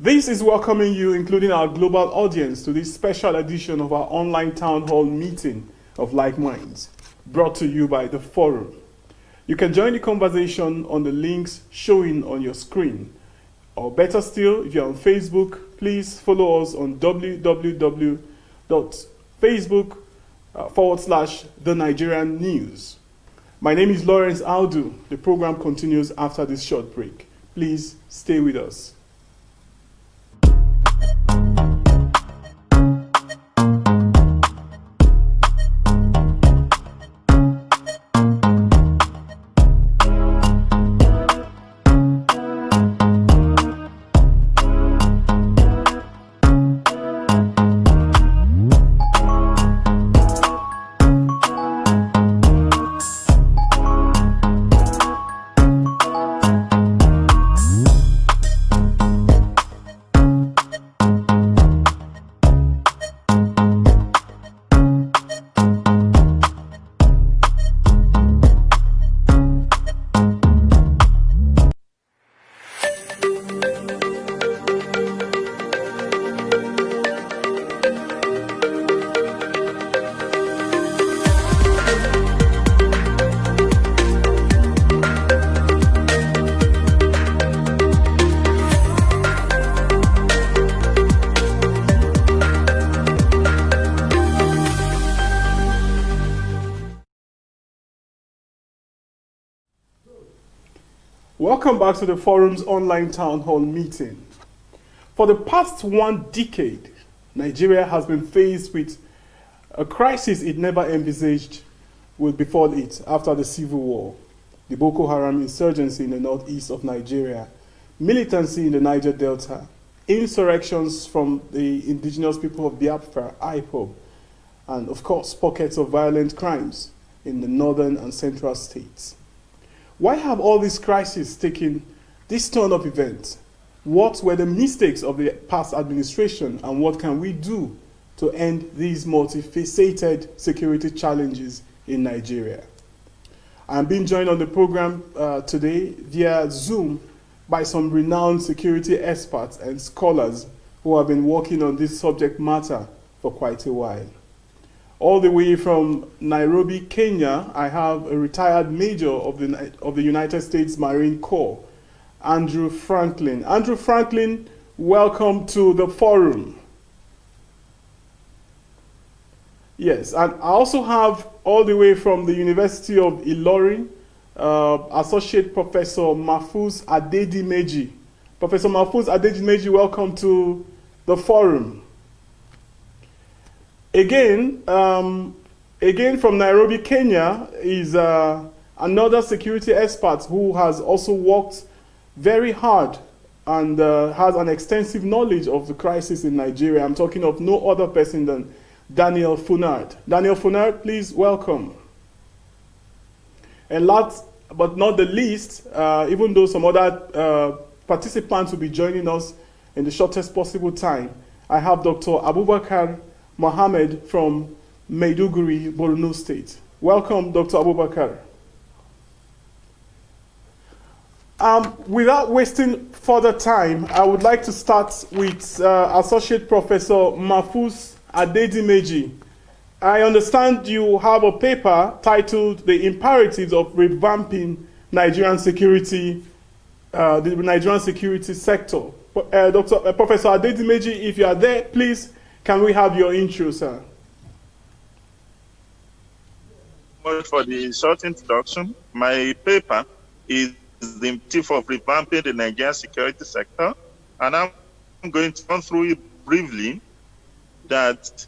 This is welcoming you, including our global audience, to this special edition of our online town hall meeting of like minds, brought to you by The Forum. You can join the conversation on the links showing on your screen. Or better still, if you're on Facebook, please follow us on www.facebook.com/The Nigerian News. My name is Lawrence Aldu. The program continues after this short break. Please stay with us. Welcome back to the Forum's online town hall meeting. For the past 1 decade, Nigeria has been faced with a crisis it never envisaged would befall it after the civil war, the Boko Haram insurgency in the northeast of Nigeria, militancy in the Niger Delta, insurrections from the indigenous people of Biafra, IPOB, and of course pockets of violent crimes in the northern and central states. Why have all these crises taken this turn of events? What were the mistakes of the past administration, and what can we do to end these multifaceted security challenges in Nigeria? I'm being joined on the program today via Zoom by some renowned security experts and scholars who have been working on this subject matter for quite a while. All the way from Nairobi, Kenya, I have a retired major of the United States Marine Corps, Andrew Franklin. Andrew Franklin, welcome to the Forum. Yes, and I also have all the way from the University of Ilorin, Associate Professor Mahfouz Adedimeji. Professor Mahfouz Adedimeji, welcome to the Forum. Again from Nairobi, Kenya, is another security expert who has also worked very hard and has an extensive knowledge of the crisis in Nigeria. I'm talking of no other person than Daniel Funard. Daniel Funard, please welcome. And last but not the least, even though some other participants will be joining us in the shortest possible time, I have Dr. Abubakar Mohammed from Maiduguri, Borno State. Welcome, Dr. Abubakar. Without wasting further time, I would like to start with Associate Professor Mahfouz Adedimeji. I understand you have a paper titled The Imperatives of Revamping Nigerian Security, the Nigerian Security Sector. Professor Adedimeji, if you are there, please, can we have your intro, sir? Well, for the short introduction, my paper is The Imperative of Revamping the Nigerian Security Sector, and I'm going to run through it briefly that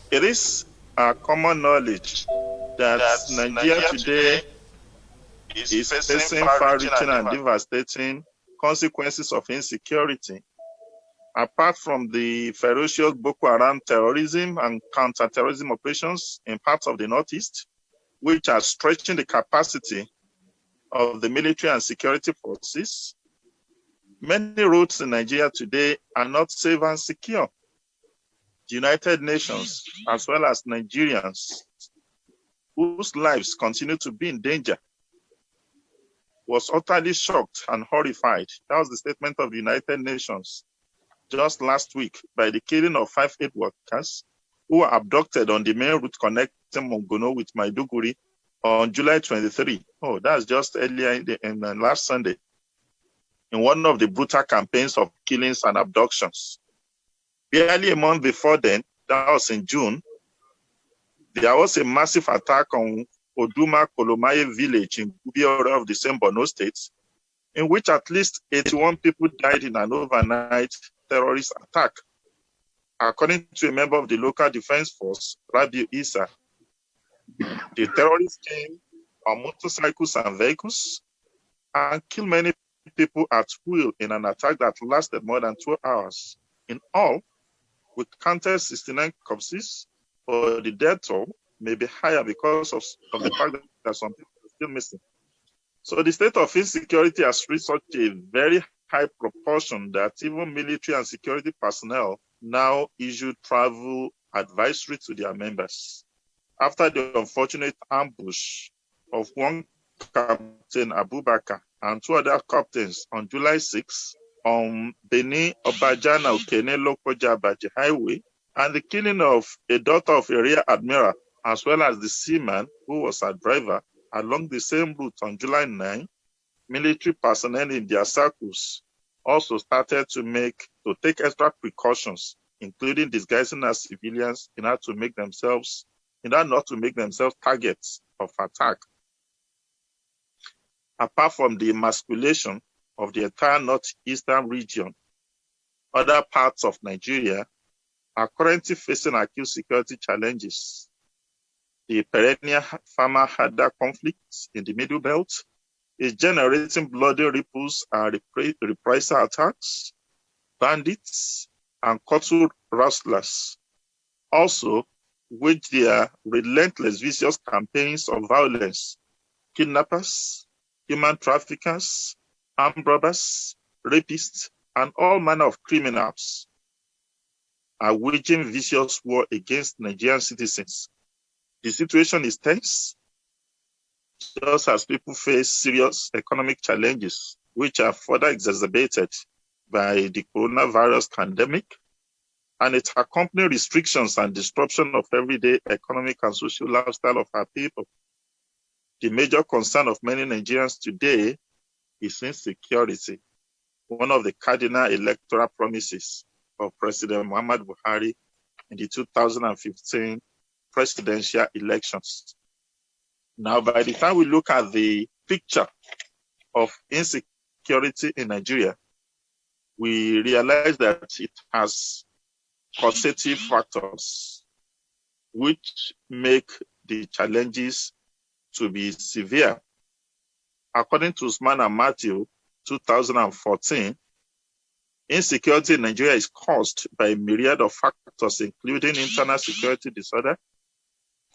it is a common knowledge that Nigeria today is facing far-reaching and devastating consequences of insecurity. Apart from the ferocious Boko Haram terrorism and counter-terrorism operations in parts of the Northeast, which are stretching the capacity of the military and security forces, many roads in Nigeria today are not safe and secure. The United Nations, as well as Nigerians, whose lives continue to be in danger, was utterly shocked and horrified. That was the statement of the United Nations just last week by the killing of 5 aid workers who were abducted on the main route connecting Mongono with Maiduguri on July 23. Oh, that's just earlier in last Sunday, in one of the brutal campaigns of killings and abductions. Barely a month before then, that was in June, there was a massive attack on Oduma Kolomaye village in Gubiora of the same Borno state, in which at least 81 people died in an overnight terrorist attack. According to a member of the local defense force, Rabiu Isa, the terrorists came on motorcycles and vehicles and killed many people at will in an attack that lasted more than 2 hours. In all, we counted 69 corpses, but the death toll may be higher because of the fact that some people are still missing. So the state of insecurity has reached such a very high proportion that even military and security personnel now issue travel advisory to their members. After the unfortunate ambush of one Captain Abubakar and 2 other captains on July 6 on Benin Obajana Okene Lokoja Abaji Highway, and the killing of a daughter of a rear admiral, as well as the seaman who was a driver along the same route on July 9, military personnel in their circles also started to take extra precautions, including disguising as civilians in order not to make themselves targets of attack. Apart from the emasculation of the entire northeastern region, other parts of Nigeria are currently facing acute security challenges. The perennial farmer-herder conflict in the Middle Belt is generating bloody ripples and reprisal attacks. Bandits and cattle rustlers also wage their relentless, vicious campaigns of violence. Kidnappers, human traffickers, armed robbers, rapists, and all manner of criminals are waging vicious war against Nigerian citizens. The situation is tense, just as people face serious economic challenges, which are further exacerbated by the coronavirus pandemic and its accompanying restrictions and disruption of everyday economic and social lifestyle of our people. The major concern of many Nigerians today is insecurity, one of the cardinal electoral promises of President Muhammadu Buhari in the 2015 presidential elections. Now, by the time we look at the picture of insecurity in Nigeria, we realize that it has causative factors which make the challenges to be severe. According to Usman and Matthew, 2014, insecurity in Nigeria is caused by a myriad of factors, including internal security disorder,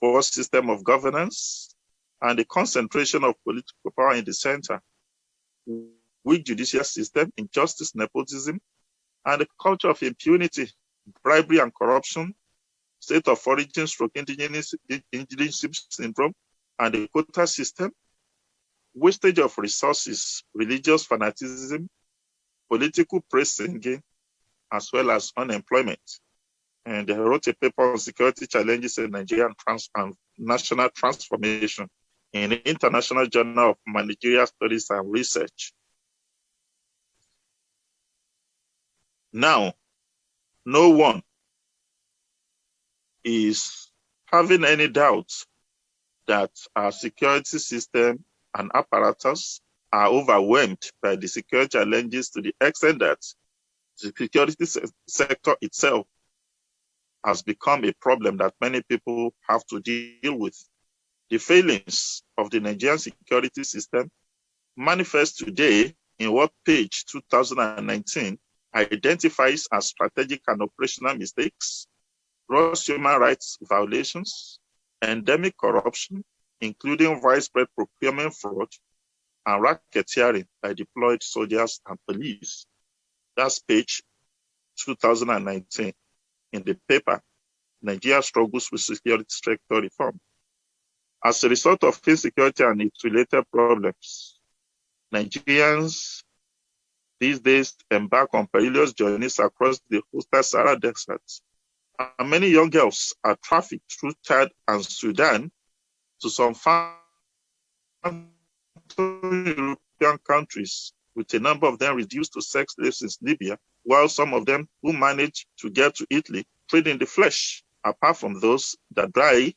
poor system of governance, and the concentration of political power in the center, weak judicial system, injustice, nepotism, and the culture of impunity, bribery and corruption, state of origin stroke indigenous syndrome, and the quota system, wastage of resources, religious fanaticism, political praise singing, as well as unemployment. And they wrote a paper on security challenges in Nigerian and national transformation in the International Journal of Managerial Studies and Research. Now, no one is having any doubt that our security system and apparatus are overwhelmed by the security challenges to the extent that the security sector itself has become a problem that many people have to deal with. The failings of the Nigerian security system manifest today in what page 2019 identifies as strategic and operational mistakes, gross human rights violations, endemic corruption, including widespread procurement fraud and racketeering by deployed soldiers and police. That's page 2019 in the paper, Nigeria Struggles with Security Sector Reform. As a result of insecurity and its related problems, Nigerians these days embark on perilous journeys across the hostile Sahara Desert. And many young girls are trafficked through Chad and Sudan to some far European countries, with a number of them reduced to sex slaves in Libya, while some of them who manage to get to Italy trade in the flesh, apart from those that die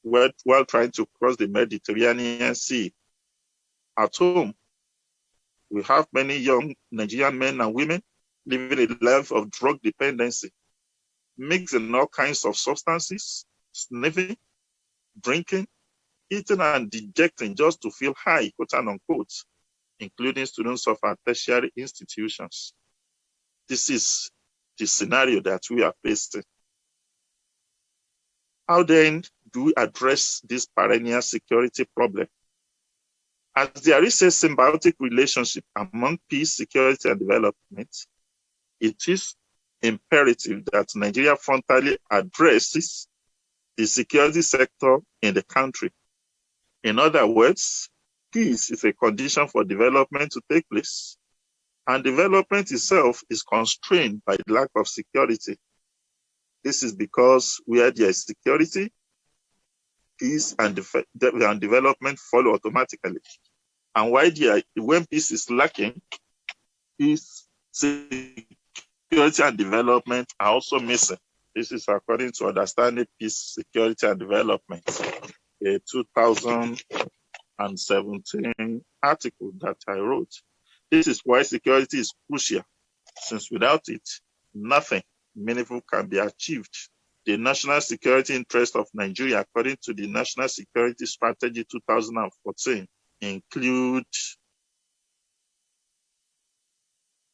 while trying to cross the Mediterranean Sea. At home, we have many young Nigerian men and women living a life of drug dependency, mixing all kinds of substances, sniffing, drinking, eating and dejecting just to feel high, quote and unquote, including students of our tertiary institutions. This is the scenario that we are facing. How then do we address this perennial security problem? As there is a symbiotic relationship among peace, security, and development, it is imperative that Nigeria frontally addresses the security sector in the country. In other words, peace is a condition for development to take place, and development itself is constrained by the lack of security. This is because where there is security, peace and development follow automatically. And when peace is lacking, peace, security, and development are also missing. This is according to Understanding Peace, Security, and Development, a 2017 article that I wrote. This is why security is crucial, since without it, nothing meaningful can be achieved. The national security interest of Nigeria, according to the National Security Strategy 2014, include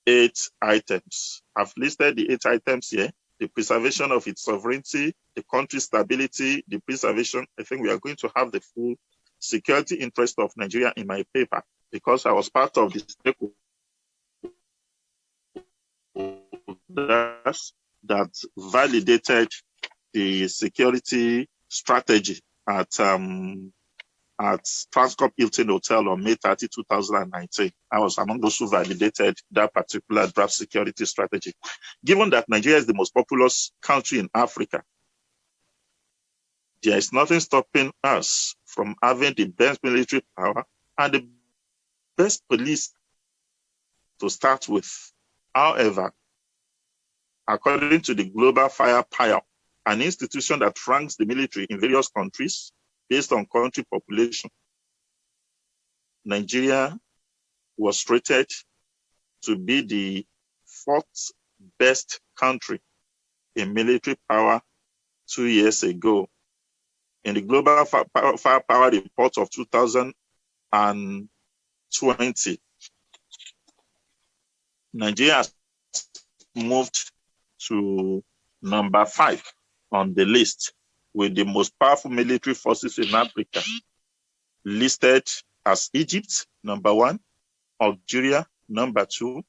8 items. I've listed the 8 items here: the preservation of its sovereignty, the country's stability, the preservation. I think we are going to have the full security interest of Nigeria in my paper, because I was part of the stakeholders that validated the security strategy at Transcorp Hilton Hotel on May 30, 2019. I was among those who validated that particular draft security strategy. Given that Nigeria is the most populous country in Africa, there is nothing stopping us from having the best military power and the best police to start with. However, according to the Global Firepower, an institution that ranks the military in various countries based on country population, Nigeria was rated to be the 4th best country in military power 2 years ago. In the Global Firepower report of 2020, Nigeria has moved to number 5 on the list, with the most powerful military forces in Africa, listed as Egypt, number 1, Algeria, number 2,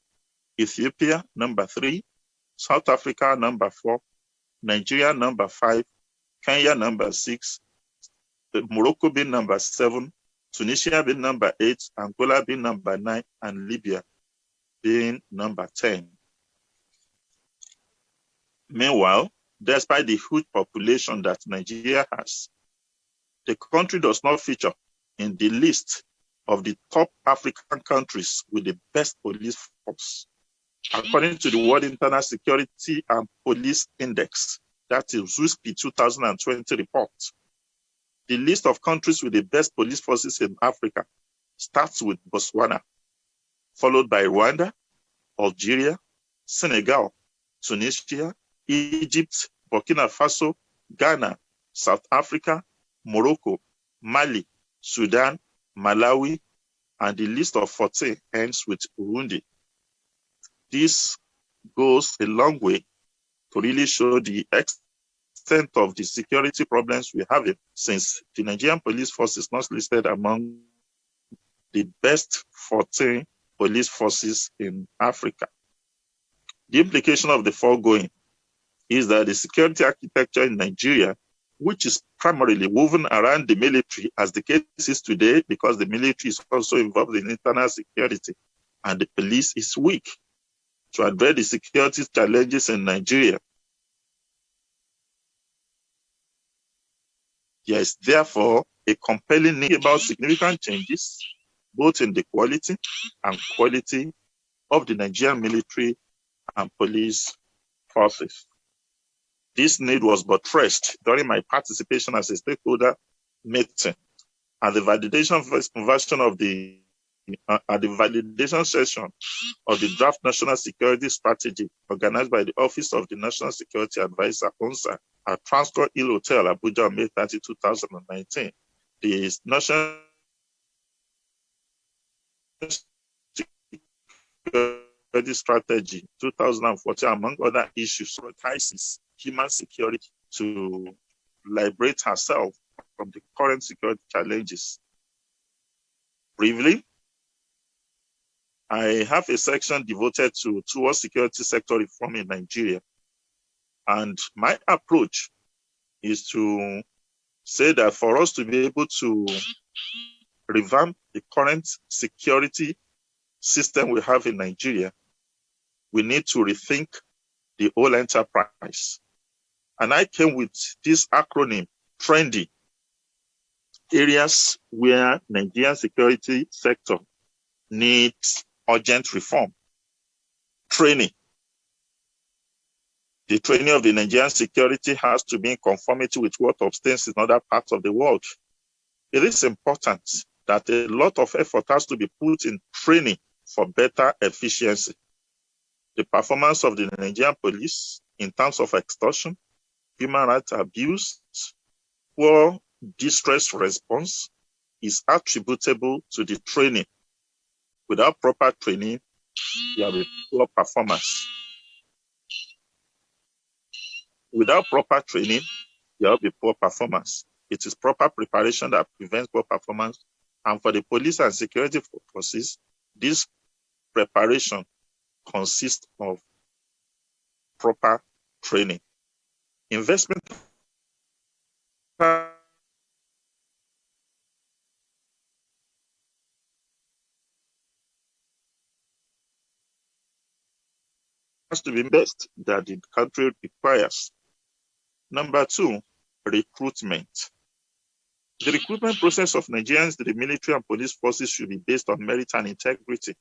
Ethiopia, number 3, South Africa, number 4, Nigeria, number 5, Kenya, number 6, Morocco being number 7, Tunisia being number 8, Angola being number 9, and Libya being number 10. Meanwhile, despite the huge population that Nigeria has, the country does not feature in the list of the top African countries with the best police force. According to the World Internal Security and Police Index, that is WSPI 2020 report, the list of countries with the best police forces in Africa starts with Botswana, followed by Rwanda, Algeria, Senegal, Tunisia, Egypt, Burkina Faso, Ghana, South Africa, Morocco, Mali, Sudan, Malawi, and the list of 14 ends with Burundi. This goes a long way to really show the extent of the security problems we have, since the Nigerian police force is not listed among the best 14 police forces in Africa. The implication of the foregoing is that the security architecture in Nigeria, which is primarily woven around the military, as the case is today, because the military is also involved in internal security, and the police is weak to address the security challenges in Nigeria. There is therefore a compelling need about significant changes, both in the quality and quality of the Nigerian military and police forces. This need was buttressed during my participation as a stakeholder meeting at the validation version of the at the validation session of the draft National Security Strategy organized by the Office of the National Security Advisor (ONSA) at Transcorp Hill Hotel, Abuja, on May 30, 2019. The National Security Strategy 2014, among other issues, prioritizes human security to liberate herself from the current security challenges. Briefly, I have a section devoted towards security sector reform in Nigeria. And my approach is to say that for us to be able to revamp the current security system we have in Nigeria, we need to rethink the whole enterprise. And I came with this acronym, TRENDY, areas where Nigerian security sector needs urgent reform. Training. The training of the Nigerian security has to be in conformity with what obtains in other parts of the world. It is important that a lot of effort has to be put in training for better efficiency. The performance of the Nigerian police in terms of extortion, human rights abuse, poor distress response is attributable to the training. Without proper training, you have a poor performance. Without proper training, there will be poor performance. It is proper preparation that prevents poor performance. And for the police and security forces, this preparation consists of proper training. Investment has to be best that the country requires. Number two, recruitment. The recruitment process of Nigerians to the military and police forces should be based on merit and integrity.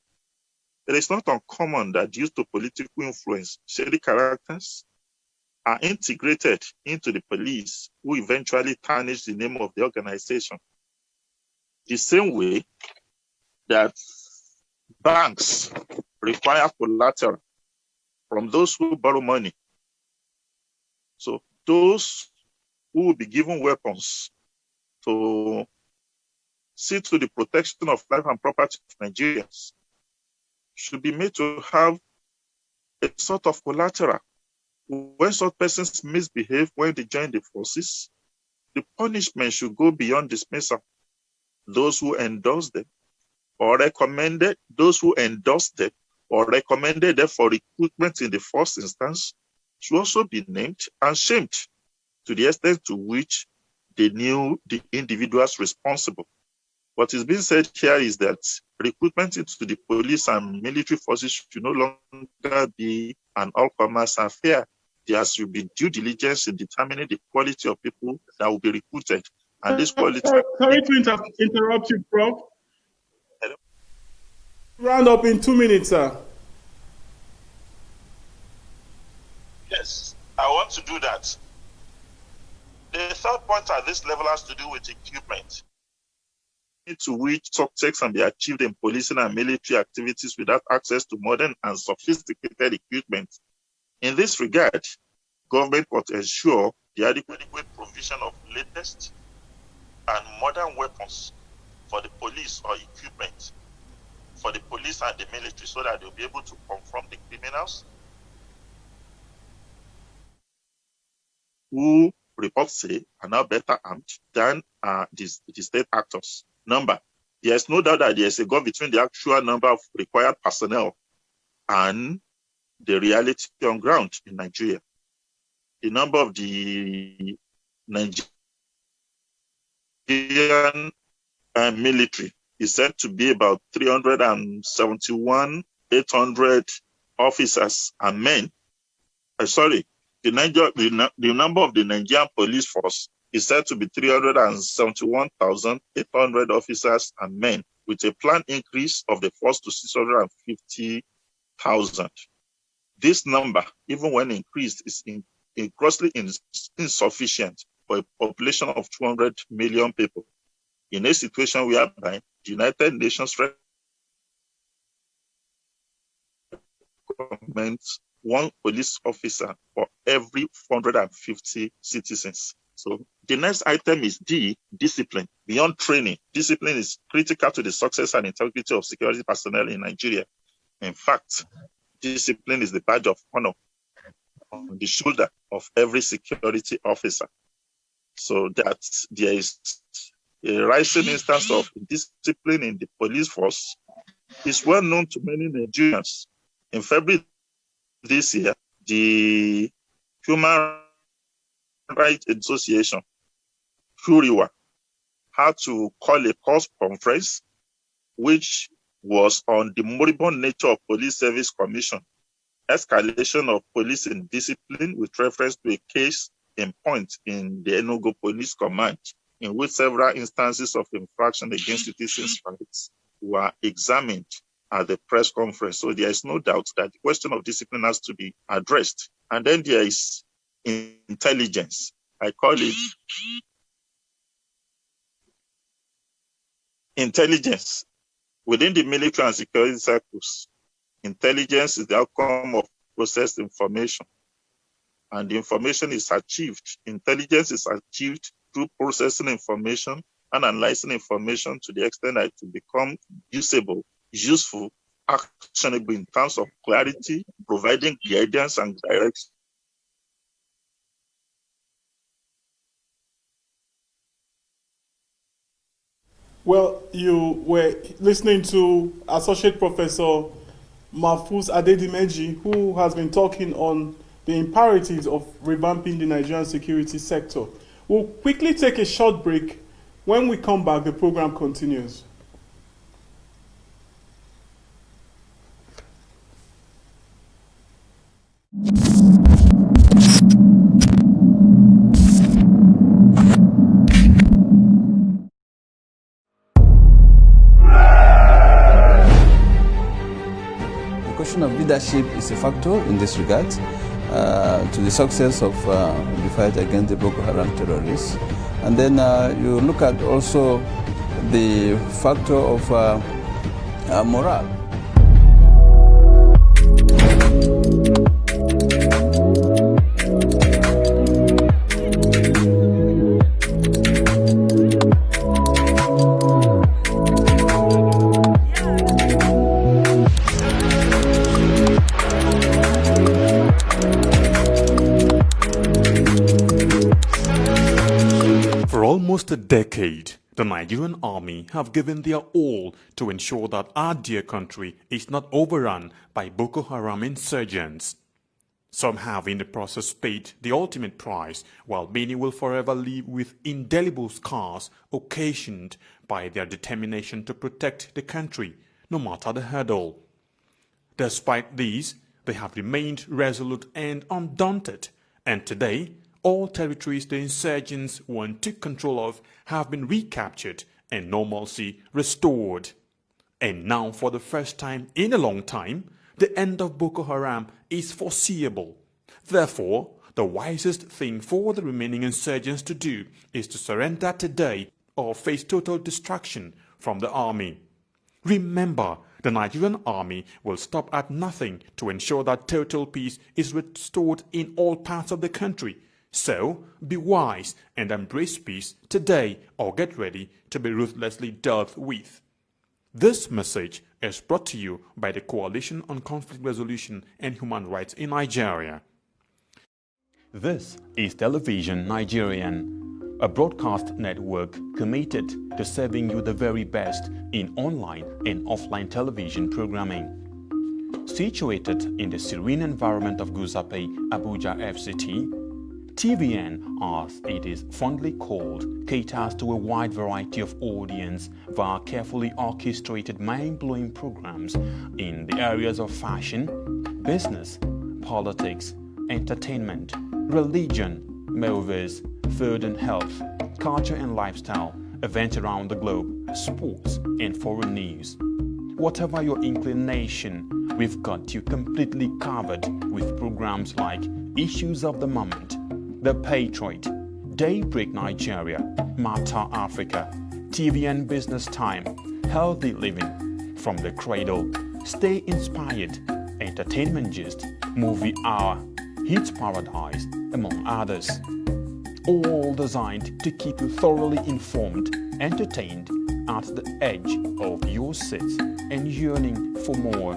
It is not uncommon that due to political influence, shady characters are integrated into the police who eventually tarnish the name of the organization. The same way that banks require collateral from those who borrow money. So those who will be given weapons to see to the protection of life and property of Nigerians should be made to have a sort of collateral. When such persons misbehave when they join the forces, the punishment should go beyond dismissal. Those who endorse them or recommended them for recruitment in the first instance should also be named and shamed to the extent to which they knew the individuals responsible. What is being said here is that recruitment into the police and military forces should no longer be an all-comers affair. There should be due diligence in determining the quality of people that will be recruited. And this quality... Sorry to interrupt you, Prof. Hello? Round up in 2 minutes, sir. Yes, I want to do that. The third point at this level has to do with equipment, to which success can be achieved in policing and military activities without access to modern and sophisticated equipment. In this regard, government must ensure the adequate provision of latest and modern weapons for the police or equipment for the police and the military so that they'll be able to confront the criminals who reports say are now better armed than the state actors. Number, there is no doubt that there is a gap between the actual number of required personnel and the reality on ground in Nigeria. The number of the Nigerian military is said to be about 371,800 officers and men. The number of the Nigerian police force is said to be 371,800 officers and men, with a planned increase of the force to 650,000. This number, even when increased, is grossly insufficient for a population of 200 million people, in a situation whereby the United Nations recommends one police officer for every 450 citizens. So the next item is D, discipline. Beyond training, discipline is critical to the success and integrity of security personnel in Nigeria. In fact, discipline is the badge of honor on the shoulder of every security officer. So that there is a rising instance of discipline in the police force is well known to many Nigerians. In February this year, the Human Rights Association, HURIWA, had to call a cause conference, which was on the moribund nature of Police Service Commission, escalation of police indiscipline with reference to a case in point in the Enugu Police Command, in which several instances of infraction against citizens' rights were examined at the press conference. So there is no doubt that the question of discipline has to be addressed. And then there is intelligence. I call it intelligence. Within the military and security circles, intelligence is the outcome of processed information. And the information is achieved. Intelligence is achieved through processing information and analyzing information to the extent that it will become usable, useful, actionable in terms of clarity, providing guidance and direction. Well, you were listening to Associate Professor Mahfouz Adedimeji, who has been talking on the imperatives of revamping the Nigerian security sector. We'll quickly take a short break. When we come back, the program continues. The question of leadership is a factor in this regard to the success of the fight against the Boko Haram terrorists. And then you look at also the factor of morale. For almost a decade, the Nigerian army have given their all to ensure that our dear country is not overrun by Boko Haram insurgents. Some have in the process paid the ultimate price, while many will forever live with indelible scars occasioned by their determination to protect the country, no matter the hurdle. Despite these, they have remained resolute and undaunted, and today, all territories the insurgents once took control of have been recaptured and normalcy restored. And now, for the first time in a long time, the end of Boko Haram is foreseeable. Therefore, the wisest thing for the remaining insurgents to do is to surrender today or face total destruction from the army. Remember, the Nigerian army will stop at nothing to ensure that total peace is restored in all parts of the country. So, be wise and embrace peace today, or get ready to be ruthlessly dealt with. This message is brought to you by the Coalition on Conflict Resolution and Human Rights in Nigeria. This is Television Nigerian, a broadcast network committed to serving you the very best in online and offline television programming. Situated in the serene environment of Guzape, Abuja FCT, TVN, as it is fondly called, caters to a wide variety of audience via carefully orchestrated mind-blowing programs in the areas of fashion, business, politics, entertainment, religion, movies, food and health, culture and lifestyle, events around the globe, sports and foreign news. Whatever your inclination, we've got you completely covered with programs like Issues of the Moment, The Patriot, Daybreak Nigeria, Matter Africa, TVN Business Time, Healthy Living, From the Cradle, Stay Inspired, Entertainment Gist, Movie Hour, Hits Paradise, among others. All designed to keep you thoroughly informed, entertained, at the edge of your seat and yearning for more.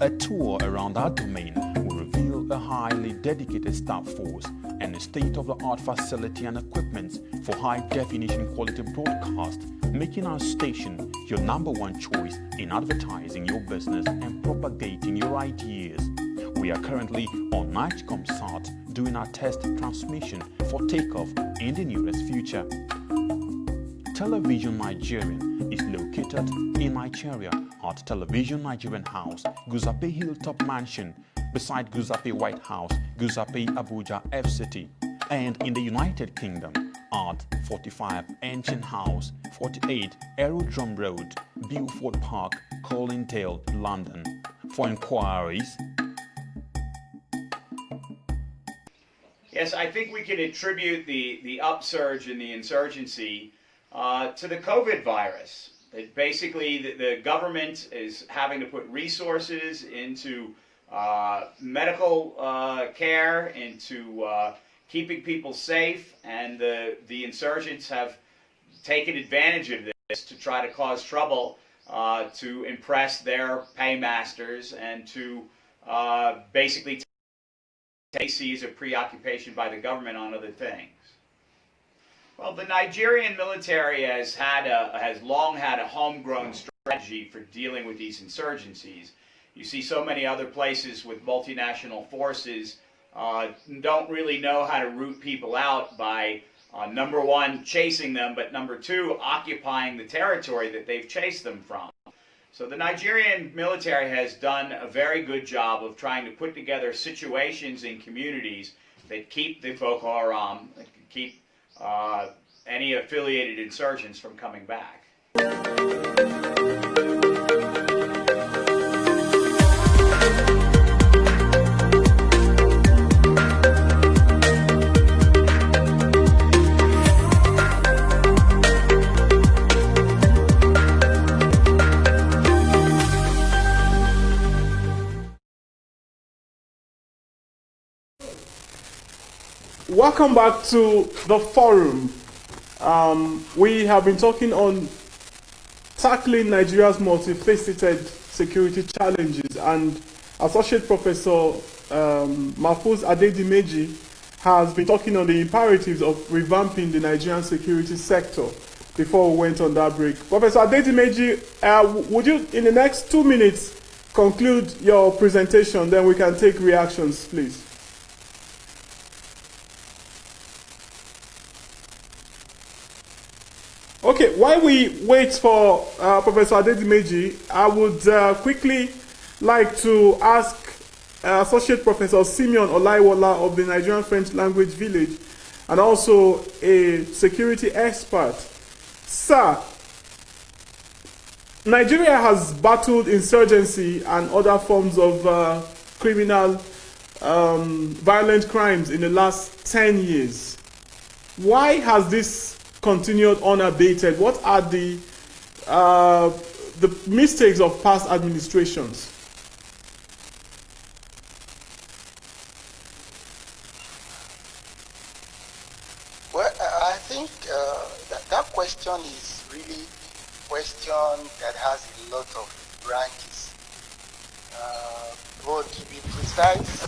A tour around our domain will reveal a highly dedicated staff force and a state-of-the-art facility and equipment for high-definition quality broadcast, making our station your number one choice in advertising your business and propagating your ideas. We are currently on NigComSat doing our test transmission for takeoff in the nearest future. Television Nigerian is located in Nigeria at Television Nigerian House, Guzape Hilltop Mansion, beside Guzape White House, Guzape Abuja FCT, and in the United Kingdom at 45 Ancient House, 48 Aerodrome Road, Beaufort Park, Colindale, London. For inquiries, yes, I think we can attribute the upsurge in the insurgency to the COVID virus. That basically the government is having to put resources into medical care, into keeping people safe, and the insurgents have taken advantage of this to try to cause trouble, to impress their paymasters, and to basically take see as a preoccupation by the government on other things. Well, the Nigerian military has long had a homegrown strategy for dealing with these insurgencies. You see so many other places with multinational forces don't really know how to root people out by, number one, chasing them, but number two, occupying the territory that they've chased them from. So the Nigerian military has done a very good job of trying to put together situations in communities that keep the Boko Haram, that keep any affiliated insurgents from coming back. Welcome back to the forum. We have been talking on tackling Nigeria's multifaceted security challenges, and Associate Professor Mahfouz Adedimeji has been talking on the imperatives of revamping the Nigerian security sector before we went on that break. Professor Adedimeji, would you, in the next 2 minutes, conclude your presentation, then we can take reactions, please. Okay, while we wait for Professor Adedimeji, I would quickly like to ask Associate Professor Simeon Olaiwola of the Nigerian French Language Village and also a security expert. Sir, Nigeria has battled insurgency and other forms of criminal, violent crimes in the last 10 years. Why has this continued unabated? What are the mistakes of past administrations? Well, I think that question is really a question that has a lot of branches. But to be precise,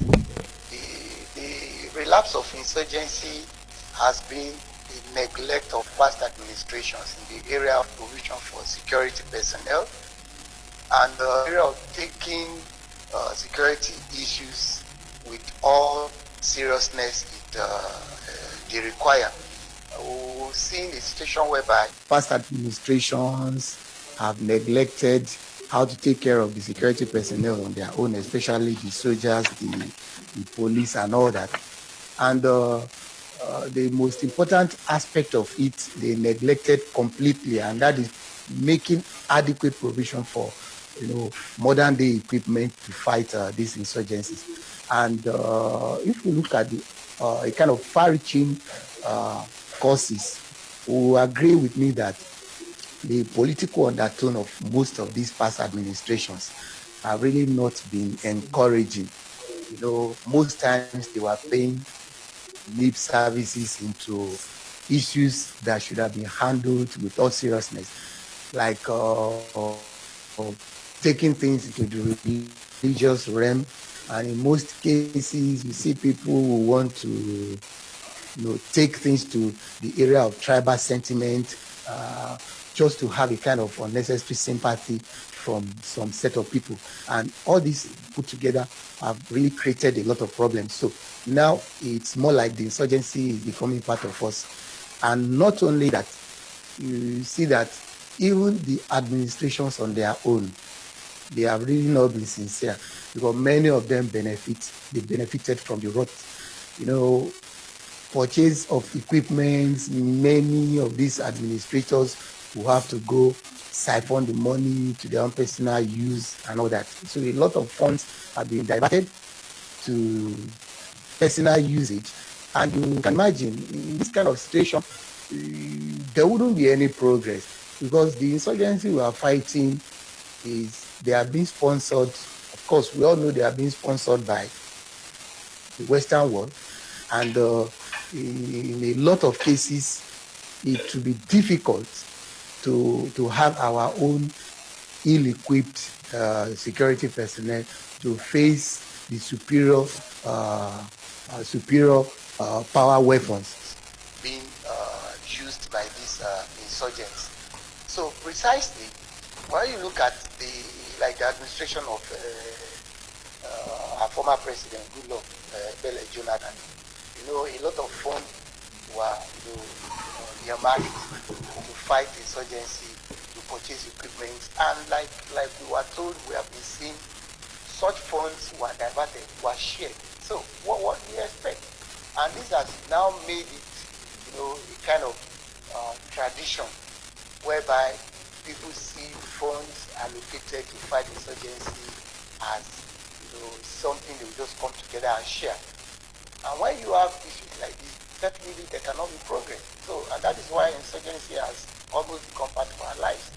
the relapse of insurgency has been the neglect of past administrations in the area of provision for security personnel and the area of taking security issues with all seriousness they require. We've seen a situation whereby past administrations have neglected how to take care of the security personnel on their own, especially the soldiers, the police, and all that. And the most important aspect of it, they neglected completely, and that is making adequate provision for, modern day equipment to fight these insurgencies. And if we look at the a kind of far-reaching causes, who will agree with me that the political undertone of most of these past administrations have really not been encouraging. Most times they were paying lip services into issues that should have been handled with all seriousness, like taking things into the religious realm. And in most cases, you see people who want to take things to the area of tribal sentiment, just to have a kind of unnecessary sympathy from some set of people. And all this put together have really created a lot of problems. So now it's more like the insurgency is becoming part of us. And not only that, you see that even the administrations on their own, they have really not been sincere, because many of them benefited from the rot, purchase of equipment. Many of these administrators will have to go siphon the money to their own personal use and all that. So a lot of funds have been diverted to personal usage. And you can imagine, in this kind of situation, there wouldn't be any progress, because the insurgency we are fighting they are being sponsored. Of course, we all know they are being sponsored by the Western world. And in a lot of cases, it will be difficult to have our own ill-equipped security personnel to face the superior power weapons being used by these insurgents. So precisely, when you look at the administration of our former president, Goodluck Jonathan, a lot of funds were earmarked to fight insurgency, to purchase equipment, and like we were told, we have been seeing such funds were diverted, were shared. So what do you expect? And this has now made it, a kind of tradition whereby people see funds allocated to fight insurgency as something they will just come together and share. And when you have issues like this, definitely there cannot be progress. So, and that is why insurgency has almost become part of our lives.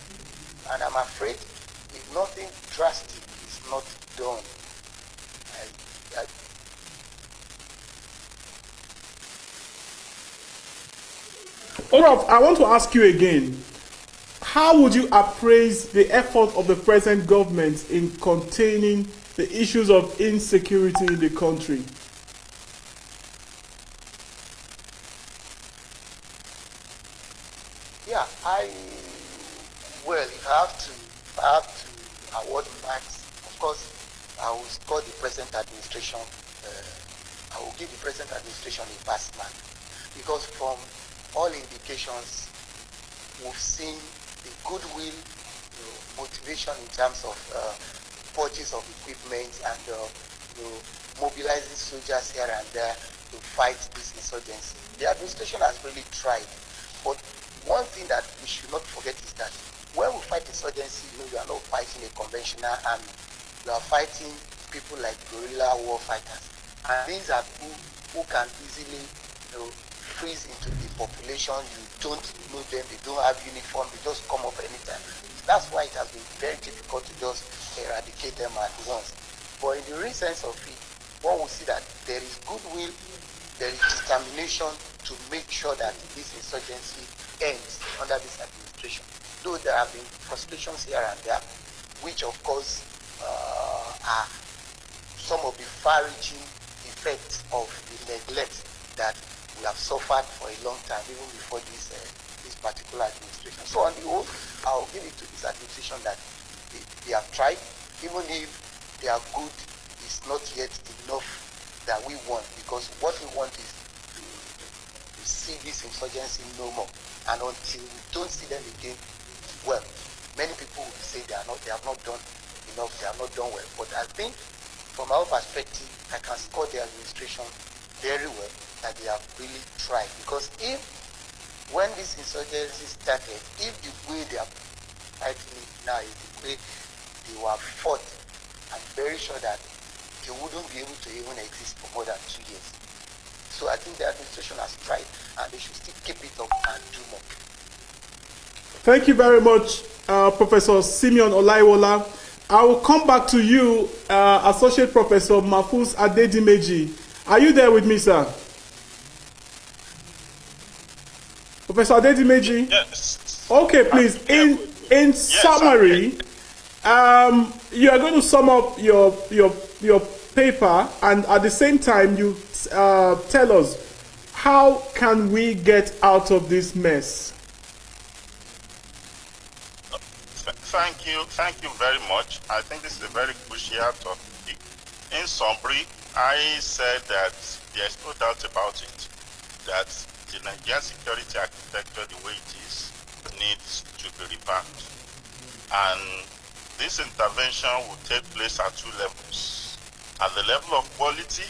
And I'm afraid if nothing drastic is not done, Olaf, I want to ask you again, how would you appraise the effort of the present government in containing the issues of insecurity in the country? Yeah, if I have to award marks, of course, I will score the present administration. I will give the present administration a pass mark, because from all indications, we've seen the goodwill, motivation in terms of purchase of equipment and mobilizing soldiers here and there to fight this insurgency. The administration has really tried, but one thing that we should not forget is that when we fight insurgency, we are not fighting a conventional army. We are fighting people like guerrilla war fighters, and these are who can easily, freeze into the population. You don't know them, they don't have uniform, they just come up anytime. That's why it has been very difficult to just eradicate them at once. But in the real sense of it, one will see that there is goodwill, there is determination to make sure that this insurgency ends under this administration. Though there have been frustrations here and there, which of course are some of the far-reaching effects of the neglect that we have suffered for a long time, even before this particular administration. So on the whole, I'll give it to this administration that they have tried, even if their good is not yet enough that we want, because what we want is to see this insurgency no more. And until we don't see them again, well, many people will say they have not done enough, they have not done well. But I think from our perspective, I can score the administration very well that they have really tried. Because if, when this insurgency started, if the way they are fighting it now is the way they were fought, I'm very sure that they wouldn't be able to even exist for more than 2 years. So I think the administration has tried, and they should still keep it up and do more. Thank you very much, Professor Simeon Olaiwola. I will come back to you, Associate Professor Mahfouz Adedimeji. Are you there with me, sir? Professor Adedimeji? Yes. Okay, please. In summary, you are going to sum up your paper, and at the same time, you tell us how can we get out of this mess. Thank you very much. I think this is a very crucial topic. In summary, I said that there's no doubt about it, that the Nigerian security architecture, the way it is, needs to be revamped. And this intervention will take place at two levels, at the level of quality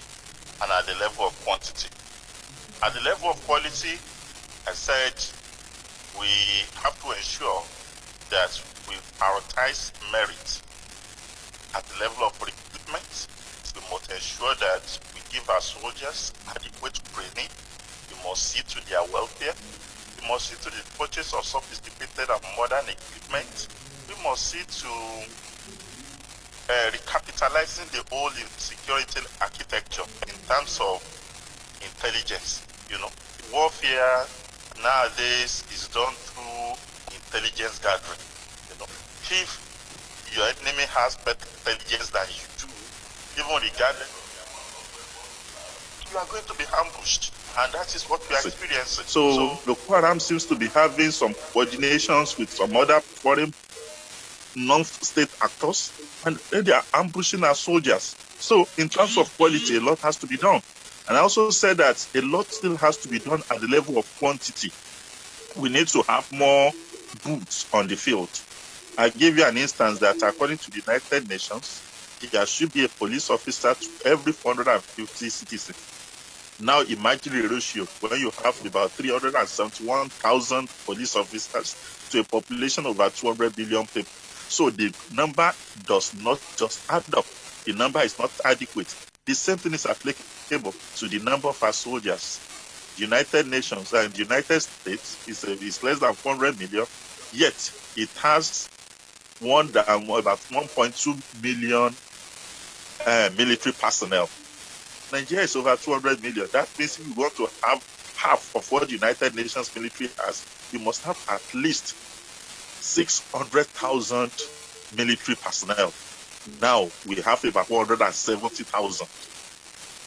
and at the level of quantity. At the level of quality, I said we have to ensure that we prioritize merit. At the level of recruitment, we must ensure that we give our soldiers adequate training. We must see to their welfare. We must see to the purchase of sophisticated and modern equipment. We must see to recapitalizing the whole security architecture in terms of intelligence. You know, warfare nowadays is done through intelligence gathering. You know, if your enemy has better intelligence than you do, even regardless, you are going to be ambushed, and that is what we are experiencing. So Boko Haram seems to be having some coordinations with some other foreign non-state actors, and they are ambushing our soldiers. So in terms of quality, a lot has to be done. And I also said that a lot still has to be done at the level of quantity. We need to have more boots on the field. I gave you an instance that according to the United Nations, there should be a police officer to every 450 citizens. Now imagine the ratio when you have about 371,000 police officers to a population of about 200 million people. So the number does not just add up. The number is not adequate. The same thing is applicable to the number of our soldiers. The United Nations and the United States is less than 400 million, yet it has about 1.2 million military personnel. Nigeria is over 200 million. That means if we want to have half of what the United Nations military has, we must have at least 600,000 military personnel. Now we have about 170,000.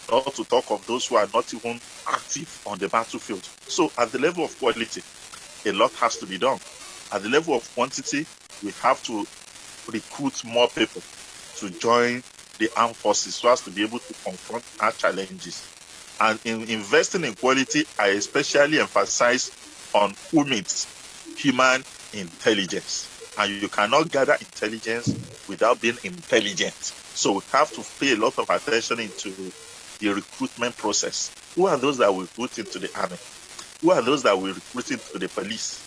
Not to talk of those who are not even active on the battlefield. So at the level of quality, a lot has to be done. At the level of quantity, we have to recruit more people to join the armed forces so as to be able to confront our challenges. And in investing in quality, I especially emphasize on human intelligence. And you cannot gather intelligence without being intelligent. So we have to pay a lot of attention into the recruitment process. Who are those that we recruit into the army? Who are those that we recruit into the police?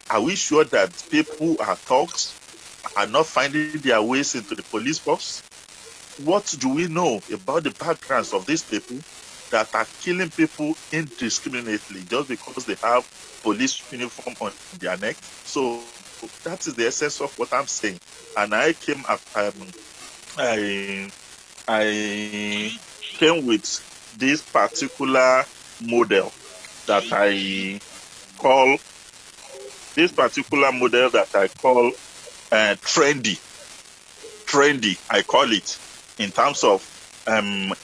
Are we sure that people who are thugs are not finding their ways into the police force? What do we know about the backgrounds of these people that are killing people indiscriminately just because they have police uniform on their neck? So that is the essence of what I'm saying. And I came with this particular model that I call trendy, I call it, in terms of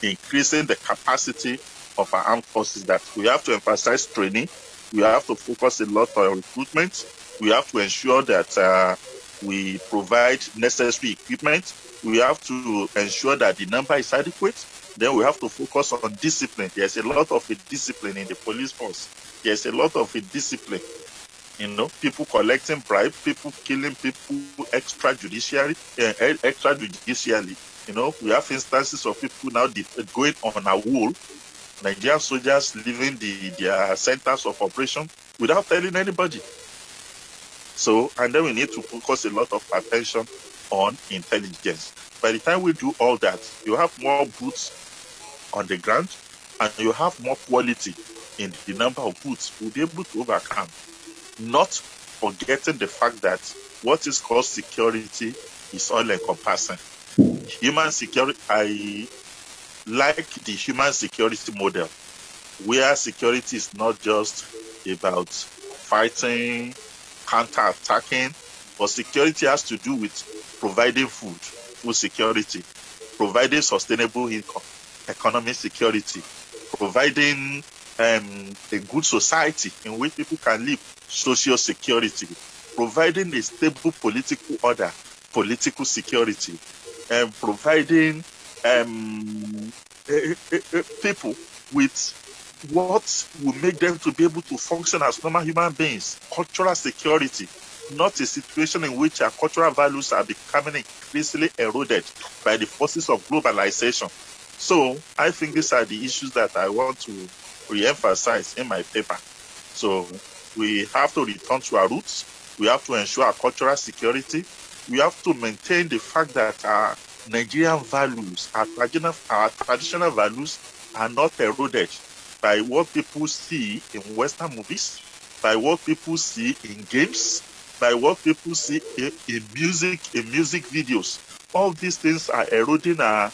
increasing the capacity of our armed forces, that we have to emphasize training, we have to focus a lot on recruitment, we have to ensure that we provide necessary equipment, we have to ensure that the number is adequate, Then we have to focus on discipline. There's a lot of discipline in the police force. There's a lot of discipline. People collecting bribe, people killing people extrajudicially. We have instances of people now going on a wall. Nigerian soldiers leaving their centers of operation without telling anybody. So, and then we need to focus a lot of attention on intelligence. By the time we do all that, you have more boots on the ground and you have more quality in the number of boots we'll be able to overcome. Not forgetting the fact that what is called security is all encompassing. Human security, I like the human security model, where security is not just about fighting, counter-attacking, but security has to do with providing food security, providing sustainable income, economic security, providing a good society in which people can live, social security, providing a stable political order, political security, and providing people with what will make them to be able to function as normal human beings, cultural security, not a situation in which our cultural values are becoming increasingly eroded by the forces of globalization. So I think these are the issues that I want to re-emphasize in my paper. So we have to return to our roots. We have to ensure our cultural security. We have to maintain the fact that our Nigerian values, our traditional values are not eroded by what people see in Western movies, by what people see in games, by what people see in music videos. All these things are eroding our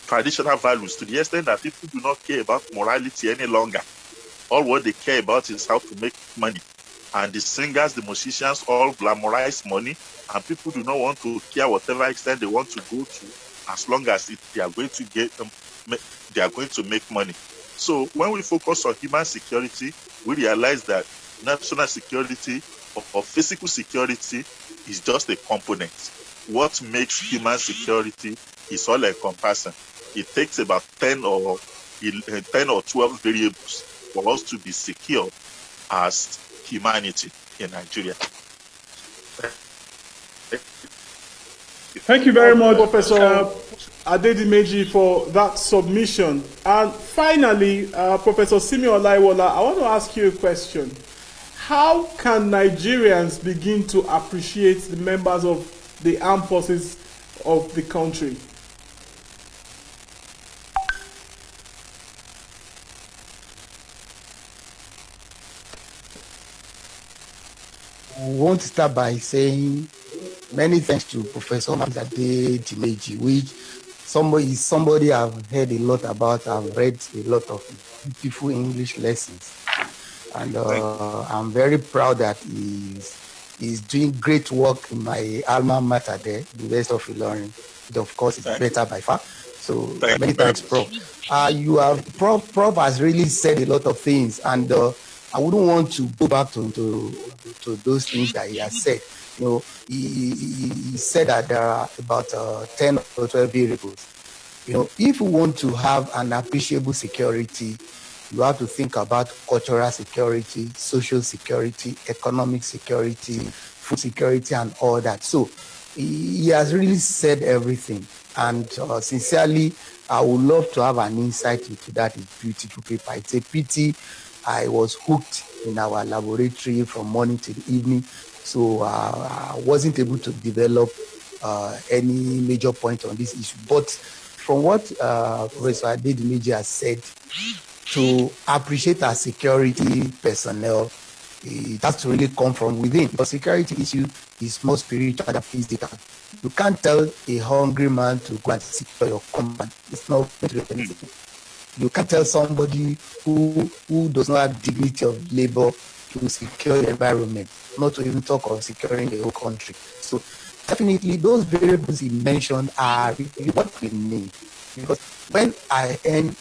traditional values to the extent that people do not care about morality any longer. All what they care about is how to make money. And the singers, the musicians all glamorize money, and people do not want to care whatever extent they want to go to, as long as they are going to they are going to make money. So when we focus on human security, we realize that national security or physical security is just a component. What makes human security is all encompassing. It takes about 10 or 12 variables for us to be secure as humanity in Nigeria. Thank you very much, Professor Adedimeji, for that submission. And finally, Professor Simeon Olaiwola, I want to ask you a question. How can Nigerians begin to appreciate the members of the armed forces of the country? I want to start by saying many thanks to Professor Adedimeji, which somebody I've heard a lot about. I've read a lot of beautiful English lessons, and I'm very proud that he's doing great work in my alma mater there, the University of Ilorin. It of course is better by far. So many thanks, Prof. Prof has really said a lot of things, and I wouldn't want to go back to those things that he has said. He said that there are about 10 or 12 variables. If we want to have an appreciable security, you have to think about cultural security, social security, economic security, food security, and all that. So he has really said everything. And sincerely, I would love to have an insight into that beautiful paper. It's a pity I was hooked in our laboratory from morning till evening. So I wasn't able to develop any major point on this issue. But from what Professor Adedimeji has said, to appreciate our security personnel, it has to really come from within. But security issue is more spiritual than physical. You can't tell a hungry man to go and secure your compound. It's not going to do anything. You can't tell somebody who does not have dignity of labor to secure the environment, not to even talk of securing the whole country. So definitely those variables he mentioned are really what we need. Because when I earn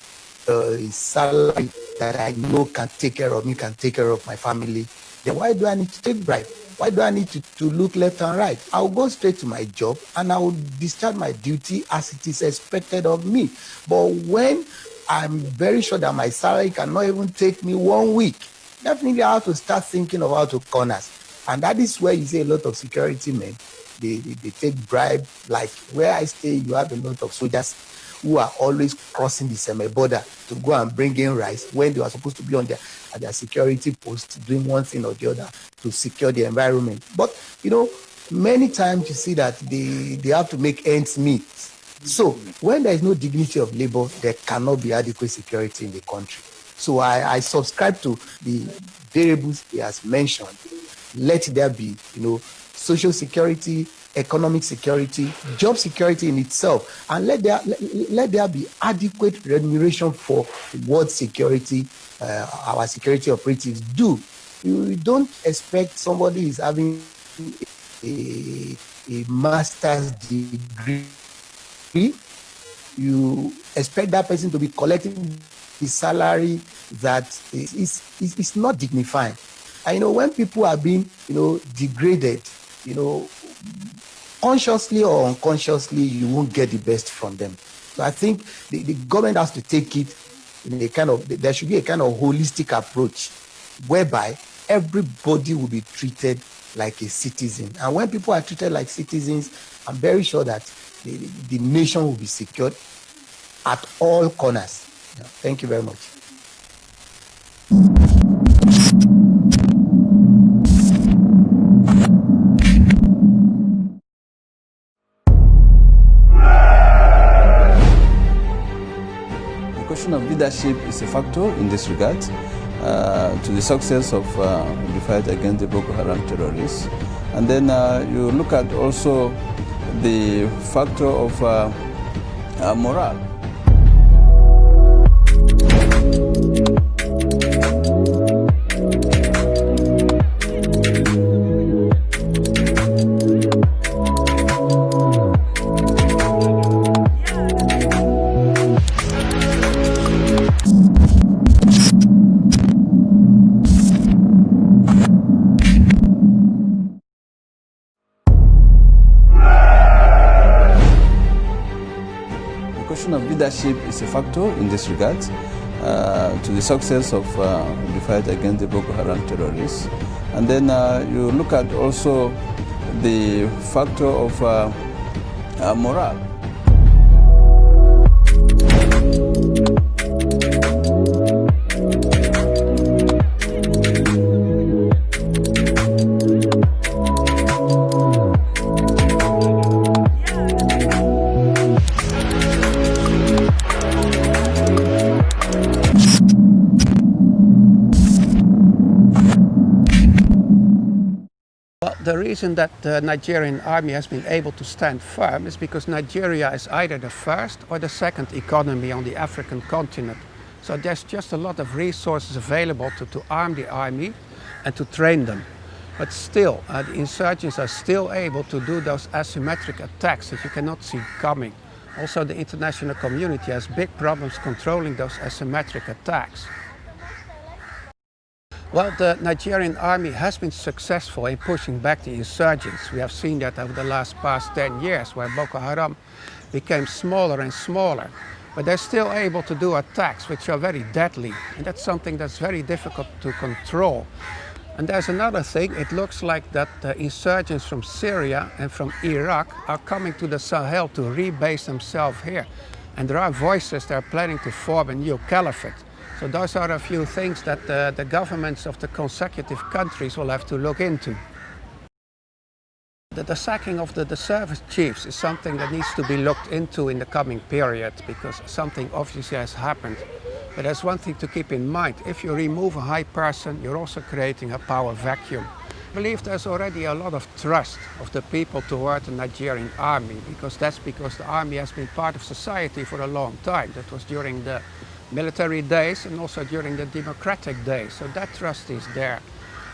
a salary that I know can take care of me, can take care of my family, then why do I need to take bribe? Why do I need to look left and right? I'll go straight to my job and I will discharge my duty as it is expected of me. But when I'm very sure that my salary cannot even take me 1 week, definitely I have to start thinking of how to corners. And that is where you see a lot of security men. They take bribe. Like where I stay, you have a lot of soldiers who are always crossing the semi-border to go and bring in rice when they are supposed to be on at their security post doing one thing or the other to secure the environment. But, many times you see that they have to make ends meet. So when there is no dignity of labor, there cannot be adequate security in the country. So I subscribe to the variables he has mentioned. Let there be, social security, economic security, job security in itself, and let there be adequate remuneration for what security our security operatives do. You don't expect somebody who is having a master's degree. You expect that person to be collecting the salary that is not dignified. And when people are being, degraded, consciously or unconsciously, you won't get the best from them. So I think the government has to take it in there should be a kind of holistic approach whereby everybody will be treated like a citizen. And when people are treated like citizens, I'm very sure that the nation will be secured at all corners. Thank you very much. The question of leadership is a factor in this regard to the success of the fight against the Boko Haram terrorists. And then you look at also the factor of morale. Of leadership is a factor in this regard to the success of the fight against the Boko Haram terrorists. And then you look at also the factor of morale. The reason that the Nigerian army has been able to stand firm is because Nigeria is either the first or the second economy on the African continent. So there's just a lot of resources available to arm the army and to train them. But still, the insurgents are still able to do those asymmetric attacks that you cannot see coming. Also, the international community has big problems controlling those asymmetric attacks. Well, the Nigerian army has been successful in pushing back the insurgents. We have seen that over the past 10 years, where Boko Haram became smaller and smaller. But they're still able to do attacks which are very deadly. And that's something that's very difficult to control. And there's another thing. It looks like that the insurgents from Syria and from Iraq are coming to the Sahel to rebase themselves here. And there are voices that are planning to form a new caliphate. So those are a few things that the governments of the consecutive countries will have to look into. The sacking of the service chiefs is something that needs to be looked into in the coming period, because something obviously has happened. But there's one thing to keep in mind. If you remove a high person, you're also creating a power vacuum. I believe there's already a lot of trust of the people toward the Nigerian army, because the army has been part of society for a long time. That was during the military days and also during the democratic days. So that trust is there.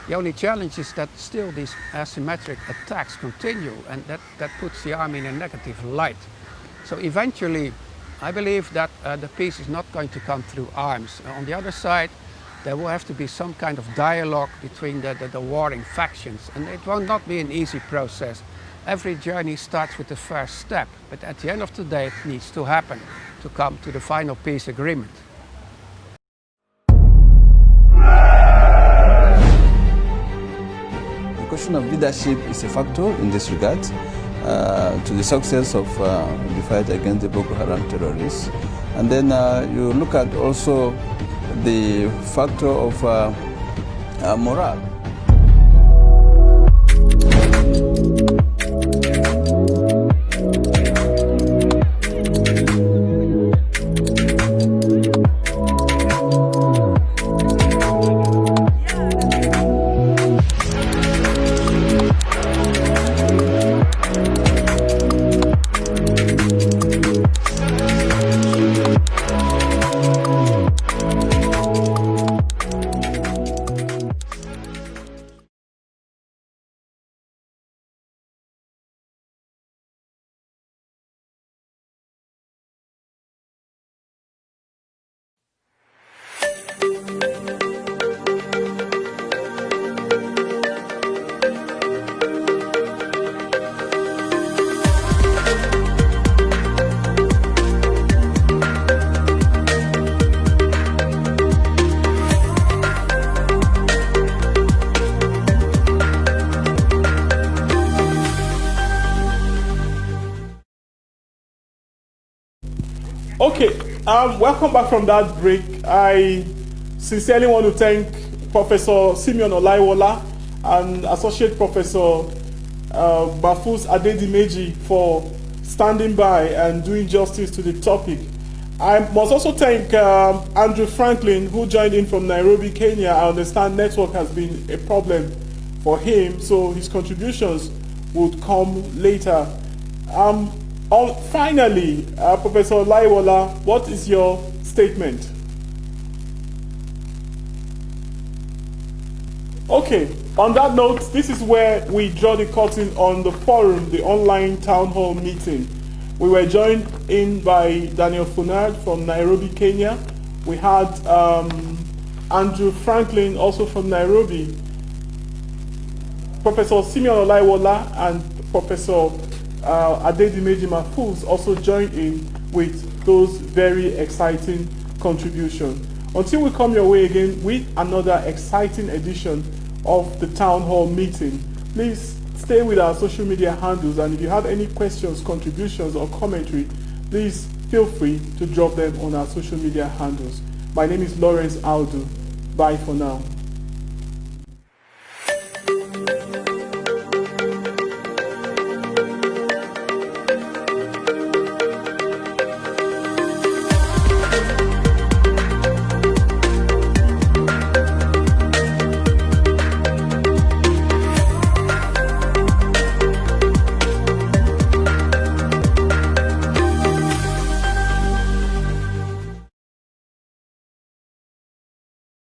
The only challenge is that still these asymmetric attacks continue, and that puts the army in a negative light. So eventually, I believe that the peace is not going to come through arms. On the other side, There will have to be some kind of dialogue between the warring factions, and it will not be an easy process. Every journey starts with the first step, but at the end of the day it needs to happen to come to the final peace agreement. The question of leadership is a factor in this regard to the success of the fight against the Boko Haram terrorists. And then you look at also the factor of morale. Okay, welcome back from that break. I sincerely want to thank Professor Simeon Olaiwola and Associate Professor Bafus Adedimeji for standing by and doing justice to the topic. I must also thank Andrew Franklin, who joined in from Nairobi, Kenya. I understand network has been a problem for him, so his contributions would come later. Finally, Professor Olaiwola, what is your statement? Okay, on that note, this is where we draw the curtain on the forum, the online town hall meeting. We were joined in by Daniel Funard from Nairobi, Kenya. We had Andrew Franklin, also from Nairobi. Professor Simeon Olaiwola and Professor Adedimeji Mafuz also joined in with those very exciting contributions. Until we come your way again with another exciting edition of the Town Hall meeting, please stay with our social media handles, and if you have any questions, contributions, or commentary, please feel free to drop them on our social media handles. My name is Lawrence Aldu. Bye for now.